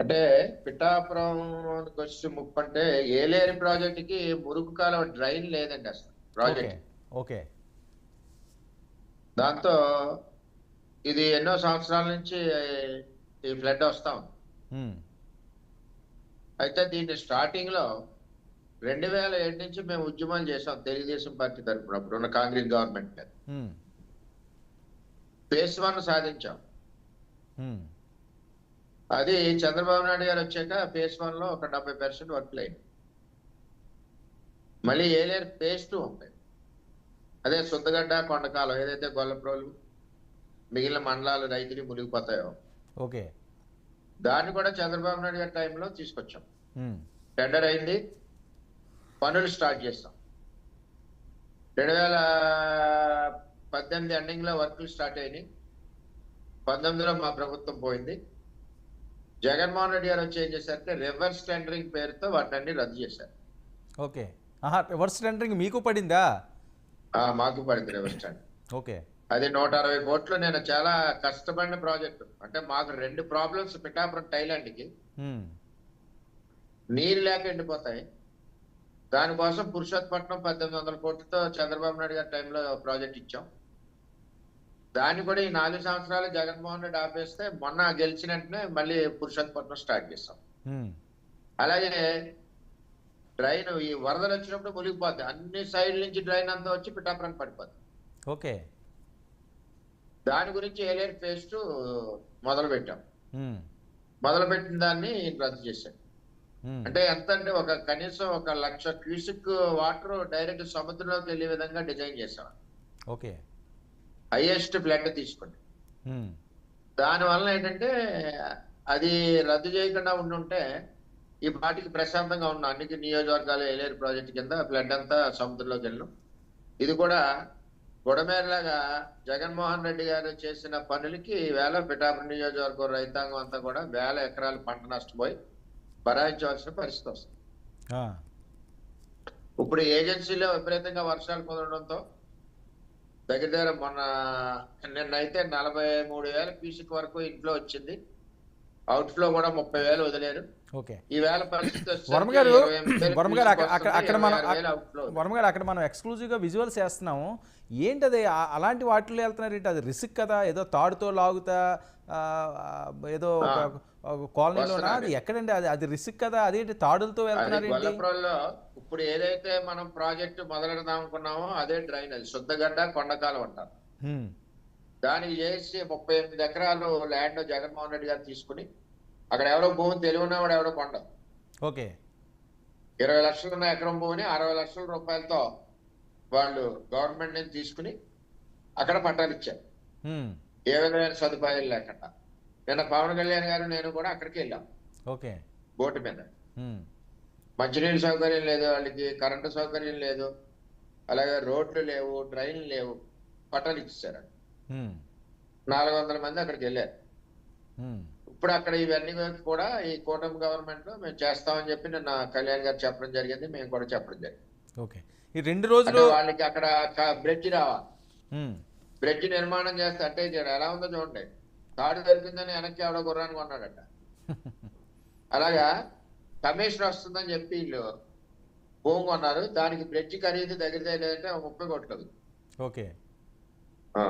అంటే పిఠాపురంకి వచ్చి ముప్పు అంటే ఏలేరు ప్రాజెక్టుకి మురుగు కాలువ డ్రైన్ లేదండి అసలు ఓకే. ప్రాజెక్ట్. ఓకే. దాంతో ఇది ఎన్నో సంవత్సరాల నుంచి ఈ ఫ్లడ్ వస్తా ఉంది. హ్మ్. అయితే దీన్ని స్టార్టింగ్ లో 2007 నుంచి మేము ఉద్యమాలు చేసాం తెలుగుదేశం పార్టీ తరఫున అప్పుడున్న కాంగ్రెస్ గవర్నమెంట్ మీద. హ్మ్. ఫేజ్ 1 సాధించాం. హ్మ్. అది చంద్రబాబు నాయుడు గారు వచ్చాక ఫేజ్ 1 లో ఒక 70% వర్క్ అయింది. మళ్ళీ ఏలేరు ఫేజ్ 2 ఉంది. అదే సుద్దగడ్డ కొండకాలం ఏదైతే గొల్లప్రోలు మిగిలిన మండలాలు రైతులు మునిగిపోతాయో ఓకే. దాన్ని కూడా చంద్రబాబు నాయుడు గారి టైంలో తీసుకొచ్చాం. హ్మ్. టెండర్ అయింది, పనులు స్టార్ట్ చేస్తాం. 2018 ఎండింగ్ లో వర్కులు స్టార్ట్ అయినాయి. 19లో మా ప్రభుత్వం పోయింది. జగన్మోహన్ రెడ్డి గారు వచ్చి ఏం చేశారంటే రివర్స్ టెండరింగ్ పేరుతో వాటిని రద్దు చేశారు. ఓకే. ఆహా! రివర్స్ టెండరింగ్ మీకు పడిందా? మాకు పడింది రివర్స్ టెండర్. ఓకే. అది 160 కోట్లు. నేను చాలా కష్టపడిన ప్రాజెక్టు. అంటే మాకు 2 ప్రాబ్లమ్స్ పిఠాపురం టైలాండ్కి. హ్మ్. నీరు లేక ఎండిపోతాయి. దానికోసం పురుషోత్తపట్నం 1800 కోట్లతో చంద్రబాబు నాయుడు గారి టైంలో ప్రాజెక్ట్ ఇచ్చాం. దాన్ని కూడా ఈ 4 సంవత్సరాలు జగన్మోహన్ రెడ్డి ఆపేస్తే మొన్న గెలిచిన వెంటనే మళ్ళీ పురుషోత్తపట్నం స్టార్ట్ చేస్తాం. హ్మ్. అలాగే డ్రైన్ ఈ వరదలు వచ్చినప్పుడు మునిగిపోద్ది. అన్ని సైడ్ల నుంచి డ్రైన్ అంతా వచ్చి పిఠాపురం పడిపోద్ది. ఓకే. దాని గురించి ఏలేరు ఫేజ్ 2 మొదలు పెట్టాం. హ్మ్. మొదలు పెట్టిన దాన్ని రద్దు చేశాం. హ్మ్. అంటే ఎంత అంటే కనీసం 1,00,000 క్యూసిక్ వాటర్ డైరెక్ట్ సముద్రంలోకి వెళ్ళే విధంగా డిజైన్ చేశాం. ఓకే. హైయెస్ట్ ఫ్లడ్ తీసుకుని. హ్మ్. దాని వలన ఏంటంటే అది రద్దు చేయకుండా ఉండుంటే ఈ పాటికి ప్రశాంతంగా ఉన్న అన్ని నియోజకవర్గాలు ఏలేరు ప్రాజెక్టు కింద ఫ్లడ్ అంతా సముద్రంలోకి వెళ్ళినాం. ఇది కూడా బుడమేరులాగా జగన్మోహన్ రెడ్డి గారు చేసిన పనులకి వేళ పిఠాపురం నియోజకవర్గం రైతాంగం అంతా కూడా వేల ఎకరాలు పంట నష్టపోయి భరాయించవలసిన పరిస్థితి వస్తుంది. ఆ! ఇప్పుడు ఏజెన్సీలో విపరీతంగా వర్షాలు కుదరడంతో దగ్గర మొన్న నిన్నైతే 43,000 క్యూసిక్ వరకు ఇంట్లో వచ్చింది. అవుట్ ఫ్లో కూడా 30,000 వదిలేరు. ఓకే. ఈవేళ పరిస్థితి వర్మ వచ్చేసరికి గారు 28,000 వర్మ గారు క్యూసిక్ వస్తుంది, అక్కడ మనం 26,000 అవుట్ ఫ్లో. వర్మ గారు అక్కడ మనం ఎక్స్క్లూజివ్గా విజువల్స్ చేస్తున్నాము. ఏంటది అలాంటి వాటిలో వెళ్తున్నారు ఏంటి? అది రిస్క్ కదా, ఏదో తాడుతో లాగుతా ఏదో ఒక కాలనీలోనా, అది వస్తున్నాడు. ఎక్కడండి? అది అది రిస్క్ కదా, అదేంటి తాడులతో అది వెళ్తున్నారు ఏంటి? గొల్లప్రోల్లో ఇప్పుడు ఏదైతే మనం ప్రాజెక్టు మొదలెడదాం అనుకున్నామో అదే డ్రైన్. అది శుద్ధగడ్డ కొండకాలం అంటారు. హ్మ్. దానికి చేసి 38 ఎకరాలు ల్యాండ్ జగన్మోహన్ రెడ్డి గారు తీసుకుని అక్కడ ఎవరో భూమి తెలివినవాడు ఎవడో కొండ ఓకే. 20 లక్షలు ఉన్న ఎకరం భూమిని 60 లక్షల రూపాయలతో వాళ్ళు గవర్నమెంట్ నుంచి తీసుకుని అక్కడ పట్టాలు ఇచ్చారు. హ్మ్. ఏ విధమైన సదుపాయాలు లేకుండా. నిన్న పవన్ కళ్యాణ్ గారు నేను కూడా అక్కడికి వెళ్ళాం ఓకే. బోటు మీద. హ్మ్. మంచినీళ్ళ సౌకర్యం లేదు, వాళ్ళకి కరెంటు సౌకర్యం లేదు, అలాగే రోడ్లు లేవు, డ్రైన్లు లేవు. పట్టాలు ఇచ్చేసారు. హ్మ్. 400 మంది అక్కడికి వెళ్ళారు. హ్మ్. ఇప్పుడు అక్కడ ఇవన్నీ కూడా ఈ కూటమి గవర్నమెంట్ లో మేము చేస్తామని చెప్పి నిన్న కళ్యాణ్ గారు చెప్పడం జరిగింది, మేము కూడా చెప్పడం జరిగింది. ఓకే. ఈ 2 అంటే రోజులు. వాళ్ళకి అక్కడ బ్రిడ్జ్ రావాలి. హ్మ్. బ్రిడ్జ్ నిర్మాణం చేస్తే అంటే ఇది ఎలా ఉందో చూడండి. తాడు దొరికిందని వెనక్కి ఎవడో గుర్రాన్ని కొన్నాడట. అలాగా కమిషన్ వస్తుందని చెప్పి వీళ్ళు భూమి కొన్నారు. దానికి బ్రిడ్జ్ ఖరీదు దగ్గర లేదంటే 30 కోట్లు. ఓకే. ఆ